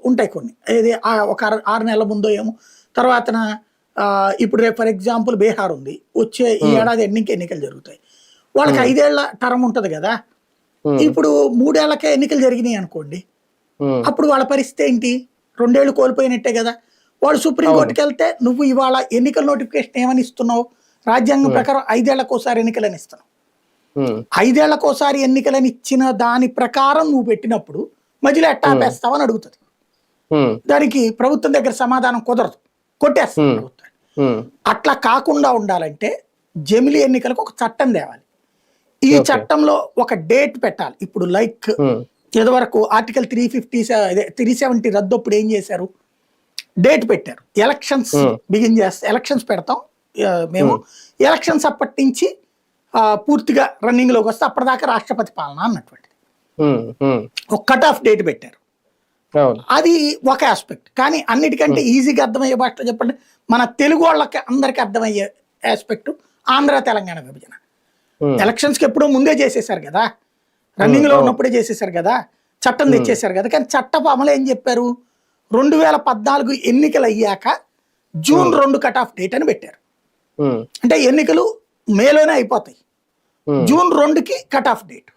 ఉంటాయి కొన్ని. ఏది ఒక 6 నెలల ముందో ఏమో తర్వాతన ఇప్పుడు రేపు ఫర్ ఎగ్జాంపుల్ బీహార్ ఉంది. వచ్చే ఈ ఏడాది ఎన్నికలు జరుగుతాయి. వాళ్ళకి 5 ఏళ్ల టర్మ్ ఉంటది కదా. ఇప్పుడు 3 ఏళ్లకే ఎన్నికలు జరిగినాయి అనుకోండి. అప్పుడు వాళ్ళ పరిస్థితి ఏంటి? 2 ఏళ్ళు కోల్పోయినట్టే కదా. వాడు సుప్రీంకోర్టుకి వెళ్తే నువ్వు ఇవాళ ఎన్నికల నోటిఫికేషన్ ఏమని ఇస్తున్నావు? రాజ్యాంగం ప్రకారం 5 ఏళ్లకోసారి ఎన్నికలని ఇస్తున్నావు. 5 ఏళ్లకోసారి ఎన్నికలని ఇచ్చిన దాని ప్రకారం నువ్వు పెట్టినప్పుడు మధ్యలో ఎట్టా ఆపేస్తావని అడుగుతుంది. దానికి ప్రభుత్వం దగ్గర సమాధానం కుదరదు, కొట్టేస్తుంది ప్రభుత్వం. అట్లా కాకుండా ఉండాలంటే జమిలీ ఎన్నికలకు ఒక చట్టం తేవాలి. ఈ చట్టంలో ఒక డేట్ పెట్టాలి. ఇప్పుడు లైక్ ఇదివరకు ఆర్టికల్ 370 రద్దు అప్పుడు ఏం చేశారు? డేట్ పెట్టారు. ఎలక్షన్స్ ఎలక్షన్స్ పెడతాం మేము. ఎలక్షన్స్ అప్పటి నుంచి పూర్తిగా రన్నింగ్ లోకి వస్తే అప్పటిదాకా రాష్ట్రపతి పాలన అన్నటువంటిది ఒక కట్ ఆఫ్ డేట్ పెట్టారు. అది ఒక ఆస్పెక్ట్. కానీ అన్నిటికంటే ఈజీగా అర్థమయ్యే భాషలో చెప్పండి, మన తెలుగు వాళ్ళకి అందరికి అర్థమయ్యే ఆస్పెక్ట్ ఆంధ్ర తెలంగాణ విభజన. ఎలక్షన్స్ కి ఎప్పుడో ముందే చేసేసారు కదా, రన్నింగ్ లో ఉన్నప్పుడే చేసేసారు కదా, చట్టం తెచ్చేసారు కదా. కానీ చట్టపు అమలు ఏం చెప్పారు? 2014 ఎన్నికలు అయ్యాక జూన్ 2 కట్ ఆఫ్ డేట్ అని పెట్టారు. అంటే ఎన్నికలు మేలోనే అయిపోతాయి, జూన్ 2కి కట్ ఆఫ్ డేట్.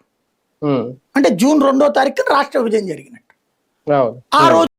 అంటే జూన్ 2వ తారీఖు రాష్ట్ర విభజన జరిగినట్టు. ఆ రోజు